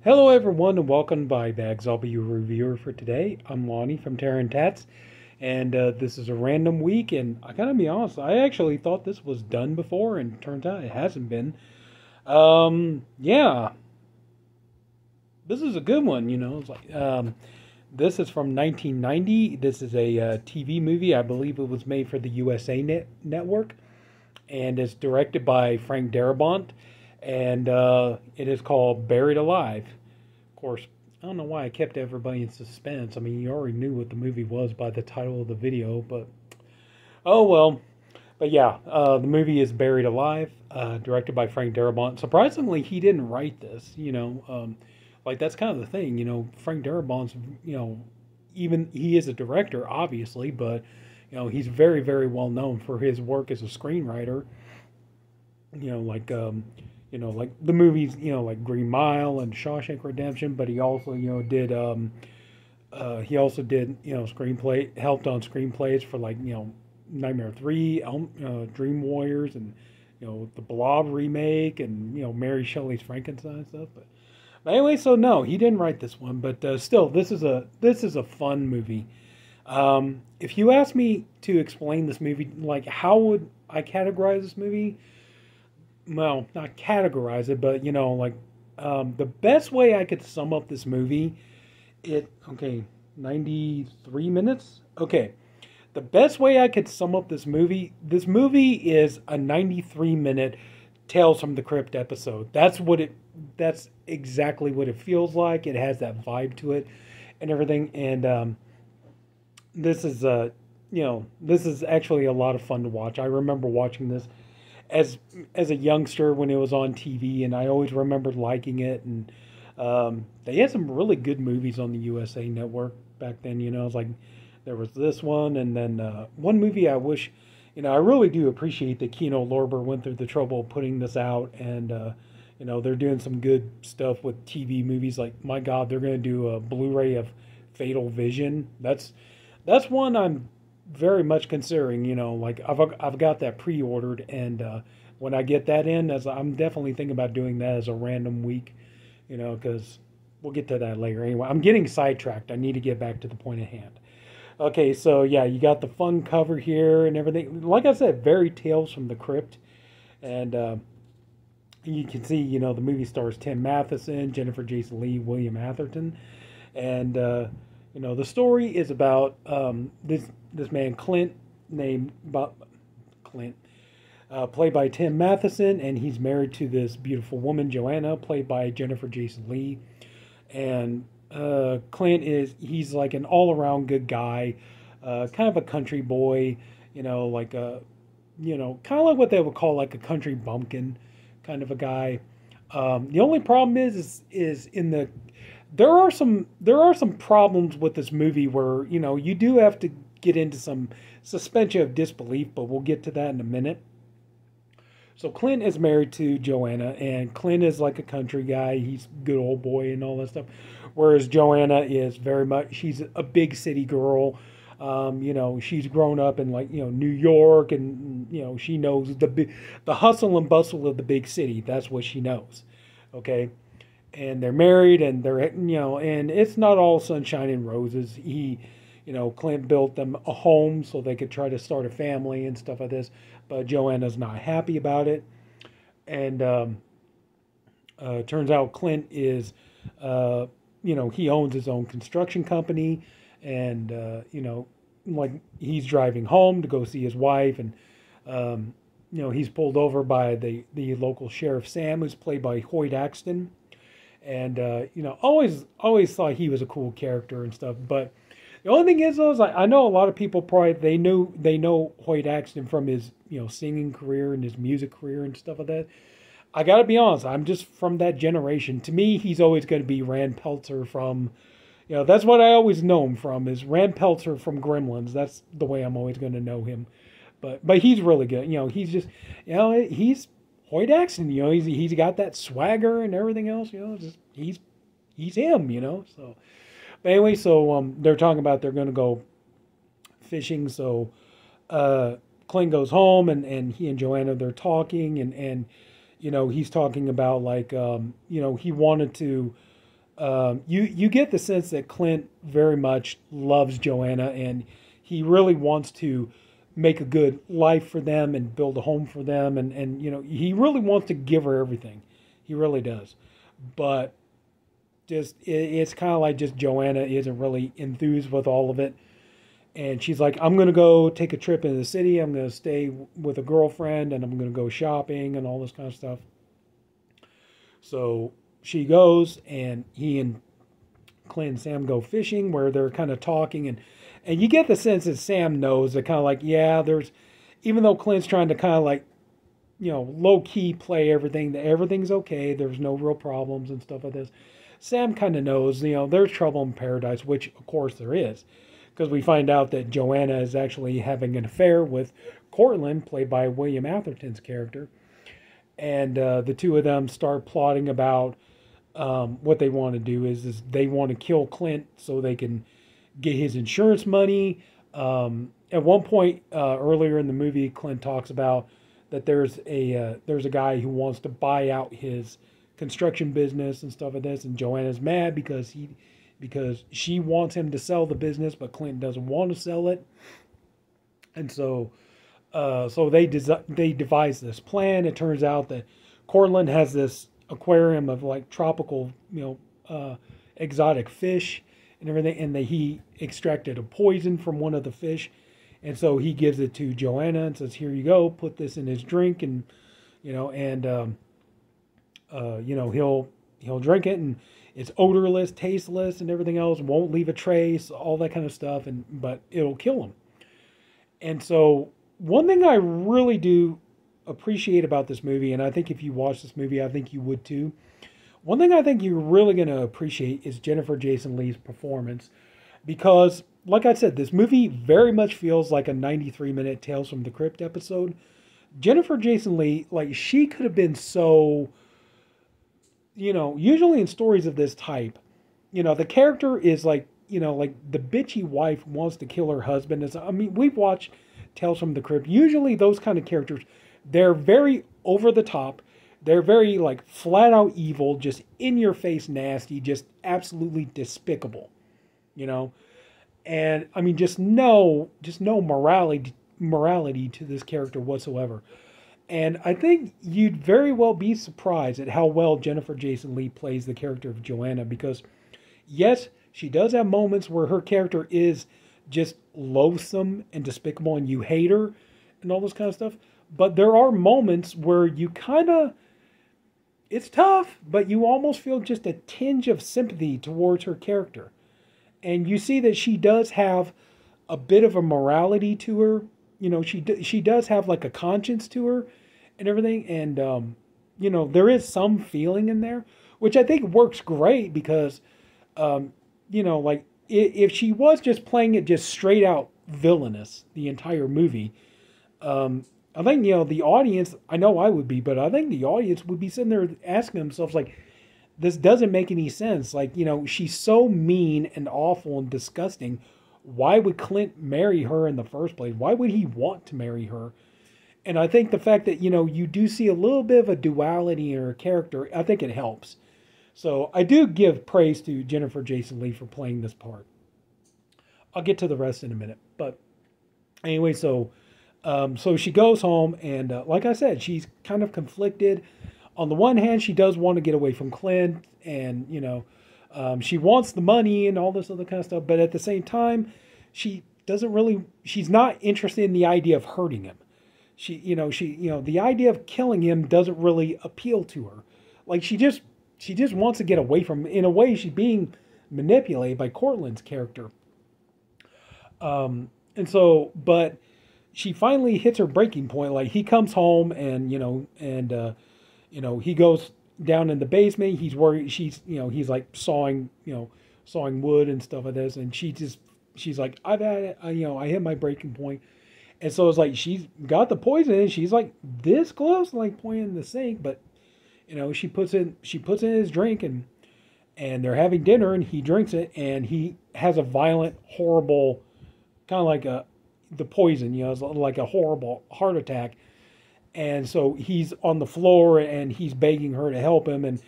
Hello everyone and welcome to BodyBags. I'll be your reviewer for today. I'm Lonnie from Tats, and this is a random week, and I gotta be honest, I actually thought this was done before, and turns out it hasn't been. Yeah, this is a good one, It's like, this is from 1990. This is a TV movie. I believe it was made for the USA Network, and it's directed by Frank Darabont, and it is called Buried Alive. Of course, I don't know why I kept everybody in suspense. I mean, you already knew what the movie was by the title of the video, but oh well. But yeah, the movie is Buried Alive, directed by Frank Darabont. Surprisingly, he didn't write this. Like that's kind of the thing. Frank Darabont's, even he is a director, obviously, but he's very, very well known for his work as a screenwriter. Like the movies, like Green Mile and Shawshank Redemption. But he also, did screenplay, helped on screenplays for like Nightmare 3, Dream Warriors, and the Blob remake, and Mary Shelley's Frankenstein stuff. But anyway, so no, he didn't write this one, but still, this is a fun movie. If you ask me to explain this movie, like how would I categorize this movie? Well, not categorize it, but the best way I could sum up this movie, 93 minutes. Okay, the best way I could sum up this movie is a 93-minute Tales from the Crypt episode. That's exactly what it feels like. It has that vibe to it and everything. And this is actually a lot of fun to watch. I remember watching this as a youngster when it was on TV, and I always remembered liking it. And they had some really good movies on the USA Network back then. It was like there was this one, and then one movie I wish, I really do appreciate that Kino Lorber went through the trouble of putting this out, and they're doing some good stuff with TV movies. Like, my God, they're going to do a Blu-ray of Fatal Vision. That's one I'm very much considering. Like I've got that pre-ordered, and when I get that in, I'm definitely thinking about doing that as a random week. Because we'll get to that later. Anyway, I'm getting sidetracked. I need to get back to the point at hand. Okay, so yeah, you got the fun cover here and everything. Like I said, very Tales from the Crypt, and you can see, the movie stars Tim Matheson, Jennifer Jason Leigh, William Atherton, and the story is about this man Clint, played by Tim Matheson, and he's married to this beautiful woman Joanna, played by Jennifer Jason Leigh, and Clint he's like an all-around good guy, kind of a country boy, like a, kind of like what they would call like a country bumpkin kind of a guy. The only problem is there are some problems with this movie where, you do have to get into some suspension of disbelief, but we'll get to that in a minute. So Clint is married to Joanna, and Clint is like a country guy. He's a good old boy and all that stuff. Whereas Joanna is very much, she's a big city girl. She's grown up in New York, and she knows the hustle and bustle of the big city. That's what she knows. Okay. And they're married, and they're, and it's not all sunshine and roses. Clint built them a home so they could try to start a family and stuff like this, but Joanna's not happy about it. And turns out Clint is, he owns his own construction company, and, he's driving home to go see his wife, and, he's pulled over by the local sheriff, Sam, who's played by Hoyt Axton. And, always thought he was a cool character and stuff. But the only thing is, though, is I know a lot of people probably, they know Hoyt Axton from his, singing career and his music career and stuff like that. I got to be honest, I'm just from that generation. To me, he's always going to be Rand Peltzer from, that's what I always know him from, is Rand Peltzer from Gremlins. That's the way I'm always going to know him. But he's really good. He's just, he's Hoyt Axton, he's got that swagger and everything else, just he's him, So, but anyway, so they're talking about they're going to go fishing. So Clint goes home, and he and Joanna, they're talking, and he's talking about he wanted to you get the sense that Clint very much loves Joanna, and he really wants to make a good life for them and build a home for them, and he really wants to give her everything. He really does. But it's kind of like just Joanna isn't really enthused with all of it. And she's like, I'm going to go take a trip into the city. I'm going to stay with a girlfriend, and I'm going to go shopping and all this kind of stuff. So she goes, and he and Clint and Sam go fishing, where they're kind of talking. And you get the sense that Sam knows that kind of like, yeah, even though Clint's trying to kind of like, low-key play everything, that everything's okay, there's no real problems and stuff like this. Sam kind of knows, there's trouble in paradise, which, of course, there is. Because we find out that Joanna is actually having an affair with Cortland, played by William Atherton's character. And the two of them start plotting about what they want to do is they want to kill Clint so they can get his insurance money. At one point earlier in the movie, Clint talks about that there's a guy who wants to buy out his construction business and stuff like this, and Joanna's mad because she wants him to sell the business, but Clint doesn't want to sell it. And so they devise this plan. It turns out that Cortland has this aquarium of like tropical, exotic fish and everything, and that he extracted a poison from one of the fish, and so he gives it to Joanna and says, "Here you go, put this in his drink," and he'll drink it, and it's odorless, tasteless, and everything else. Won't leave a trace, all that kind of stuff, but it'll kill him. And so one thing I really do appreciate about this movie, and I think if you watch this movie, I think you would too. One thing I think you're really going to appreciate is Jennifer Jason Leigh's performance, because, like I said, this movie very much feels like a 93-minute Tales from the Crypt episode. Jennifer Jason Leigh, like, she could have been so... usually in stories of this type, the character is like, like the bitchy wife wants to kill her husband. We've watched Tales from the Crypt. Usually those kind of characters, they're very over the top. They're very like flat out evil, just in your face nasty, just absolutely despicable, and just no morality to this character whatsoever. And I think you'd very well be surprised at how well Jennifer Jason Leigh plays the character of Joanna, because, yes, she does have moments where her character is just loathsome and despicable and you hate her and all this kind of stuff. But there are moments where you it's tough, but you almost feel just a tinge of sympathy towards her character. And you see that she does have a bit of a morality to her. She does have like a conscience to her and everything. And, there is some feeling in there, which I think works great because, like if she was just playing it just straight out villainous the entire movie, I think, the audience, I know I would be, but I think the audience would be sitting there asking themselves like, this doesn't make any sense. Like, she's so mean and awful and disgusting. Why would Clint marry her in the first place? Why would he want to marry her? And I think the fact that, you do see a little bit of a duality in her character, I think it helps. So I do give praise to Jennifer Jason Leigh for playing this part. I'll get to the rest in a minute. But anyway, so she goes home, and like I said, she's kind of conflicted. On the one hand, she does want to get away from Clint, and, she wants the money and all this other kind of stuff, but at the same time, she's not interested in the idea of hurting him. The idea of killing him doesn't really appeal to her. Like, she just wants to get away from him. In a way, she's being manipulated by Cortland's character. But she finally hits her breaking point. Like, he comes home and, he goes down in the basement. He's worried. He's like sawing wood and stuff like this. And she's like, I've had it. I hit my breaking point. And so it's like, she's got the poison and she's like this close, like pointing in the sink. But, she puts in his drink, and they're having dinner, and he drinks it, and he has a violent, horrible, kind of like the poison, it's like a horrible heart attack. And so he's on the floor, and he's begging her to help him.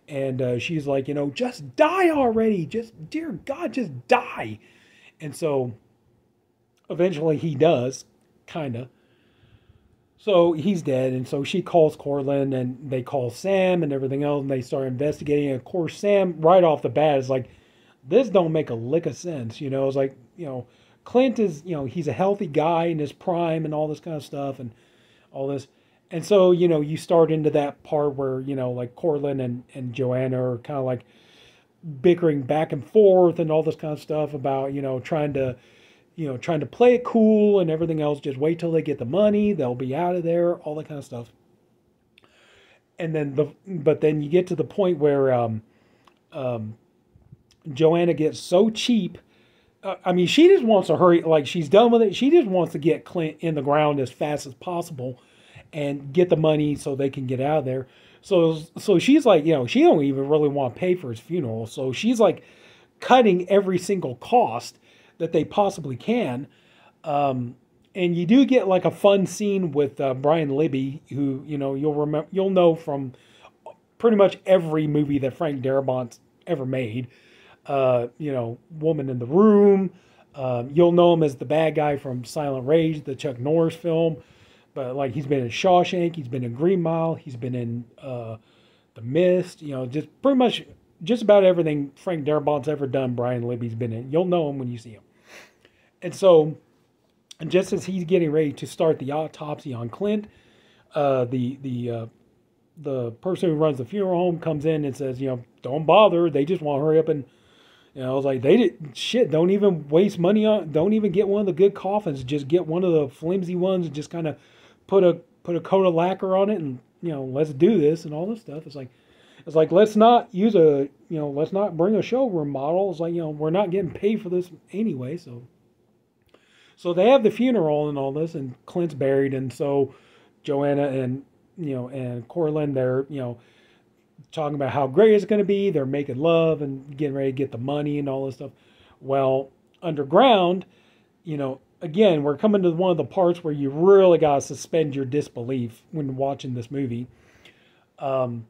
And she's like, just die already. Just, dear God, just die. And so eventually he does, kind of. So he's dead. And so she calls Cortland, and they call Sam and everything else. And they start investigating. And of course, Sam, right off the bat, is like, this don't make a lick of sense. It's like, Clint is, he's a healthy guy in his prime and all this kind of stuff and all this. And so, you start into that part where, like Cortland and Joanna are kind of like bickering back and forth and all this kind of stuff about, trying to play it cool and everything else. Just wait till they get the money. They'll be out of there, all that kind of stuff. And then but then you get to the point where Joanna gets so cheap. She just wants to hurry. Like, she's done with it. She just wants to get Clint in the ground as fast as possible and get the money so they can get out of there. So she's like, she don't even really want to pay for his funeral. So she's like cutting every single cost that they possibly can. And you do get like a fun scene with Brian Libby, who, you'll know from pretty much every movie that Frank Darabont's ever made. Woman in the Room. You'll know him as the bad guy from Silent Rage, the Chuck Norris film. But like, he's been in Shawshank, he's been in Green Mile, he's been in The Mist. Just pretty much just about everything Frank Darabont's ever done, Brian Libby's been in. You'll know him when you see him. And so, just as he's getting ready to start the autopsy on Clint, the person who runs the funeral home comes in and says, don't bother. They just want to hurry up and, I was like, don't even waste money don't even get one of the good coffins. Just get one of the flimsy ones and just kind of put a coat of lacquer on it and, let's do this and all this stuff. It's like, let's not use let's not bring a showroom model. It's like, we're not getting paid for this anyway. So they have the funeral and all this, and Clint's buried. And so Joanna and Cortland, they're, talking about how great it's going to be. They're making love and getting ready to get the money and all this stuff. Well, underground, again, we're coming to one of the parts where you really got to suspend your disbelief when watching this movie. So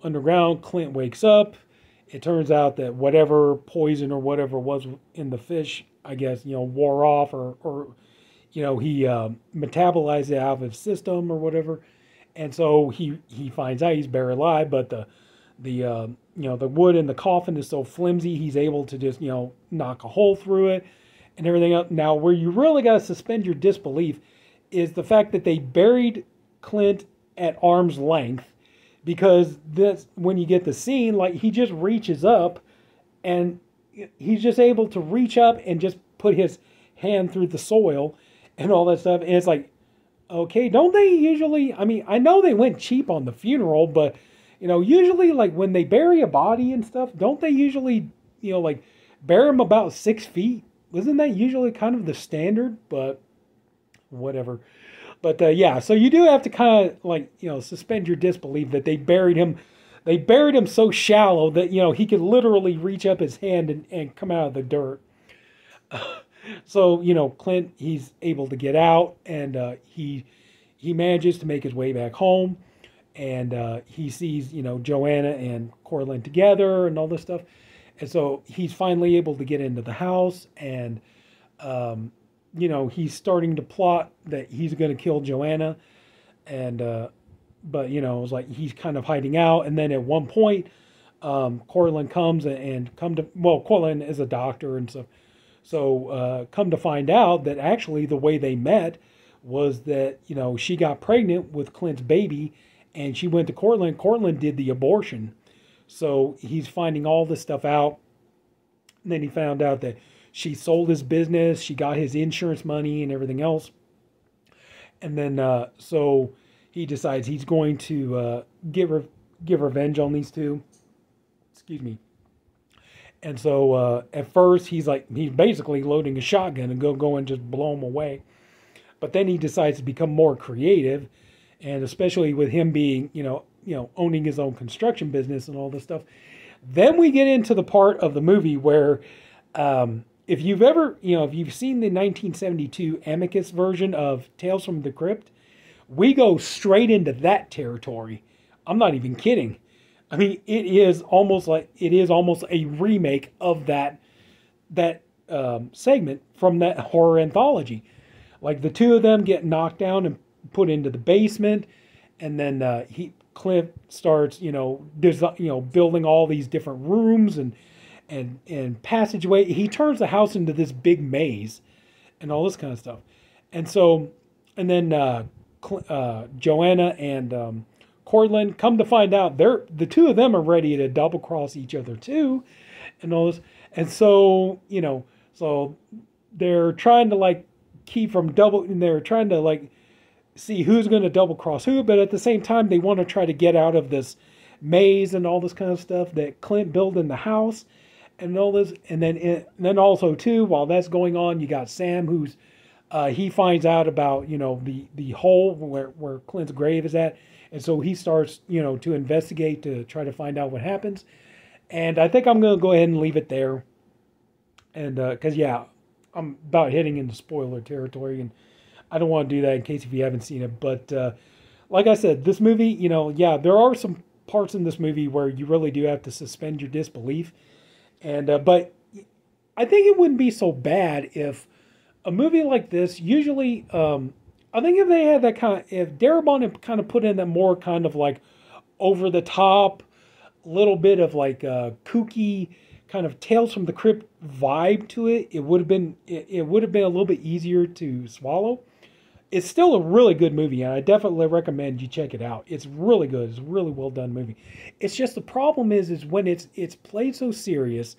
underground, Clint wakes up. It turns out that whatever poison or whatever was in the fish, I guess, wore off or he metabolized it out of his system or whatever. And so he finds out he's buried alive, but the wood in the coffin is so flimsy, he's able to just, knock a hole through it and everything else. Now, where you really got to suspend your disbelief is the fact that they buried Clint at arm's length, because this, when you get the scene, like, he just reaches up and he's just able to reach up and just put his hand through the soil and all that stuff. And it's like, okay, don't they usually, I know they went cheap on the funeral, but, usually, like, when they bury a body and stuff, don't they usually, like, bury them about 6 feet? Isn't that usually kind of the standard? But whatever. But, yeah, so you do have to kind of, like, suspend your disbelief that they buried him. They buried him so shallow that, he could literally reach up his hand and come out of the dirt. So, Clint, he's able to get out, and he manages to make his way back home, and he sees, Joanna and Cortland together and all this stuff. And so he's finally able to get into the house, and, he's starting to plot that he's going to kill Joanna. And, but, it's like he's kind of hiding out. And then at one point, Cortland comes Cortland is a doctor and stuff. So come to find out that actually the way they met was that, she got pregnant with Clint's baby and she went to Cortland. Cortland did the abortion. So he's finding all this stuff out. And then he found out that she sold his business. She got his insurance money and everything else. And then so he decides he's going to give revenge on these two. Excuse me. And so at first he's basically loading a shotgun and go and just blow them away. But then he decides to become more creative, and especially with him being, owning his own construction business and all this stuff. Then we get into the part of the movie where if you've seen the 1972 Amicus version of Tales from the Crypt, we go straight into that territory. I'm not even kidding. I mean, it is almost a remake of that segment from that horror anthology. Like the two of them get knocked down and put into the basement, and then Clint starts, building all these different rooms and passageway. He turns the house into this big maze, and all this kind of stuff. And so, and then Joanna and Cortland come to find out the two of them are ready to double cross each other too, and all this. And so, so they're trying to like keep from double, and they're trying to like see who's going to double cross who, but at the same time they want to try to get out of this maze and all this kind of stuff that Clint built in the house and all this. And then also too, while that's going on, you got Sam, who's he finds out about the hole where Clint's grave is at, and so he starts to investigate to try to find out what happens. And I think I'm going to go ahead and leave it there, and because I'm about hitting into spoiler territory, and I don't want to do that in case if you haven't seen it. But like I said, this movie, there are some parts in this movie where you really do have to suspend your disbelief, and but I think it wouldn't be so bad if a movie like this, usually, I think if they had if Darabont had kind of put in that more kind of like over the top, little bit of like kooky kind of Tales from the Crypt vibe to it, it would have been a little bit easier to swallow. It's still a really good movie, and I definitely recommend you check it out. It's really good. It's a really well done movie. It's just the problem is when it's played so serious,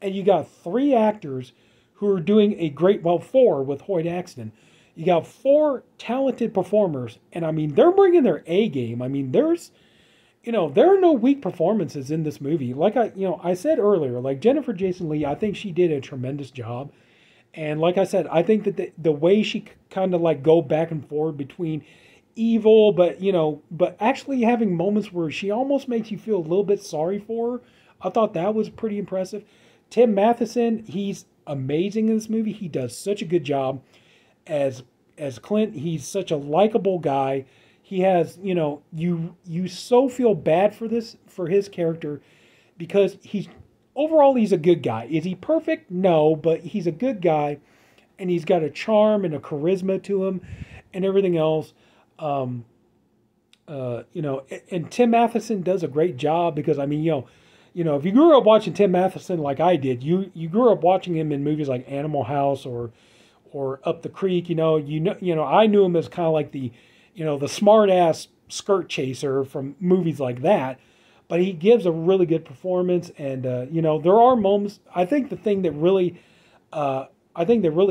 and you got three actors who are doing a great, four with Hoyt Axton. You got four talented performers, and I mean, they're bringing their A game. I mean, there are no weak performances in this movie. Like I said earlier, like Jennifer Jason Leigh, I think she did a tremendous job. And like I said, I think that the way she kind of like go back and forth between evil, but actually having moments where she almost makes you feel a little bit sorry for her, I thought that was pretty impressive. Tim Matheson, he's amazing in this movie. He does such a good job as Clint. He's such a likable guy. He has, you so feel bad for his character, because overall he's a good guy. Is he perfect? No, but he's a good guy, and he's got a charm and a charisma to him and everything else. And Tim Matheson does a great job, because I mean, if you grew up watching Tim Matheson like I did, you grew up watching him in movies like Animal House or Up the Creek. I knew him as kind of like the smart ass skirt chaser from movies like that. But he gives a really good performance, and there are moments. I think the thing that really,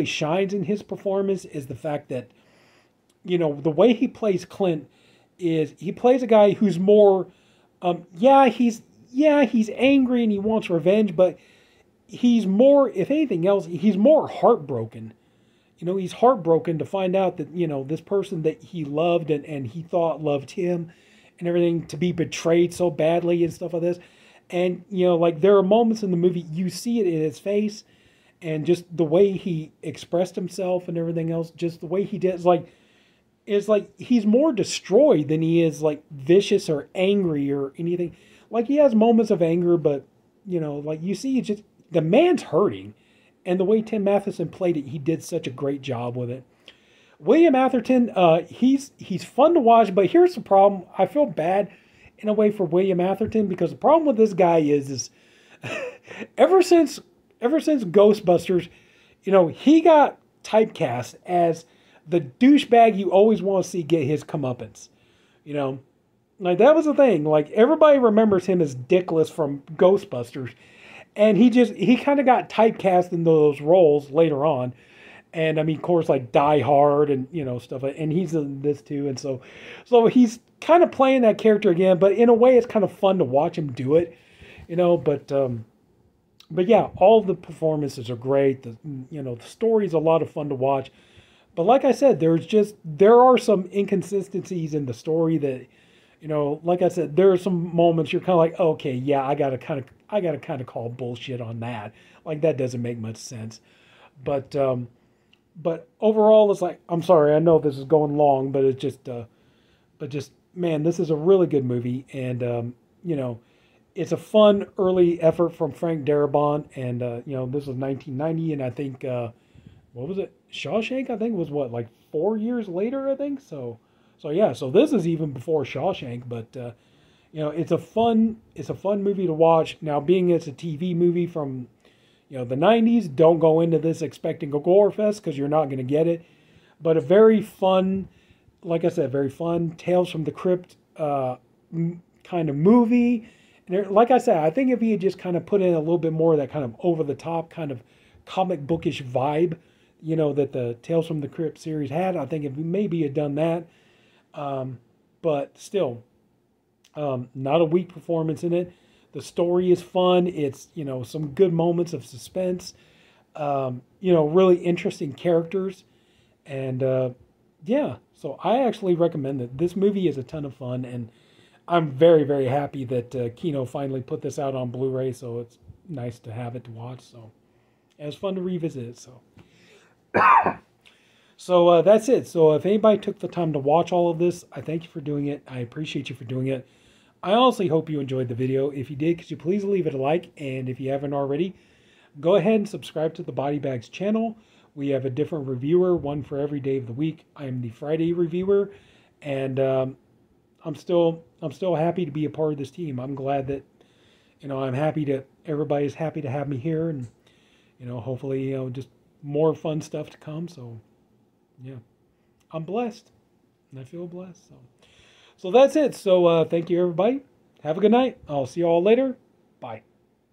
shines in his performance is the fact that, the way he plays Clint is he plays a guy who's more, he's angry and he wants revenge, but he's more, if anything else, he's more heartbroken. He's heartbroken to find out that, this person that he loved and he thought loved him and everything, to be betrayed so badly and stuff like this. And, there are moments in the movie, you see it in his face, and just the way he expressed himself and everything else, just the way he did, it's like he's more destroyed than he is like vicious or angry or anything. Like he has moments of anger, but, you see, it's just, the man's hurting. And the way Tim Matheson played it, he did such a great job with it. William Atherton, he's fun to watch, but here's the problem. I feel bad in a way for William Atherton, because the problem with this guy is ever since Ghostbusters, he got typecast as the douchebag you always want to see get his comeuppance. Like that was the thing. Like everybody remembers him as Dickless from Ghostbusters. And he kind of got typecast in those roles later on. And I mean, of course, like Die Hard and, stuff. And he's in this too. And so he's kind of playing that character again. But in a way, it's kind of fun to watch him do it, But yeah, all the performances are great. The story's a lot of fun to watch. But like I said, there are some inconsistencies in the story that, like I said, there are some moments you're kind of like, okay, yeah, I gotta kind of call bullshit on that. Like that doesn't make much sense. But overall, it's like, I'm sorry, I know this is going long, but it's just, man, this is a really good movie, and you know, it's a fun early effort from Frank Darabont, and you know, this was 1990, and I think what was it? Shawshank, I think, was what, like 4 years later, I think. So yeah, so this is even before Shawshank, but you know, it's a fun movie to watch. Now, being it's a TV movie from, you know, the 90s, don't go into this expecting a gore fest, because you're not going to get it. But a very fun, like I said, very fun Tales from the Crypt kind of movie. And like I said, I think if he had just kind of put in a little bit more of that kind of over the top kind of comic bookish vibe, you know, that the Tales from the Crypt series had, I think if we maybe had done that. But still, not a weak performance in it. The story is fun. It's, you know, some good moments of suspense. You know, really interesting characters. And yeah, so I actually recommend it. This movie is a ton of fun, and I'm very, very happy that Kino finally put this out on Blu-ray, so it's nice to have it to watch. So it was fun to revisit it. So that's it. So if anybody took the time to watch all of this, I thank you for doing it. I appreciate you for doing it. I honestly hope you enjoyed the video. If you did, could you please leave it a like? And if you haven't already, go ahead and subscribe to the BodyBags channel. We have a different reviewer, one for every day of the week. I am the Friday reviewer, and I'm still happy to be a part of this team. I'm glad that, you know, everybody's happy to have me here, and, you know, hopefully, you know, just more fun stuff to come. So yeah, I'm blessed, and I feel blessed. So that's it. So thank you, everybody. Have a good night. I'll see you all later. Bye.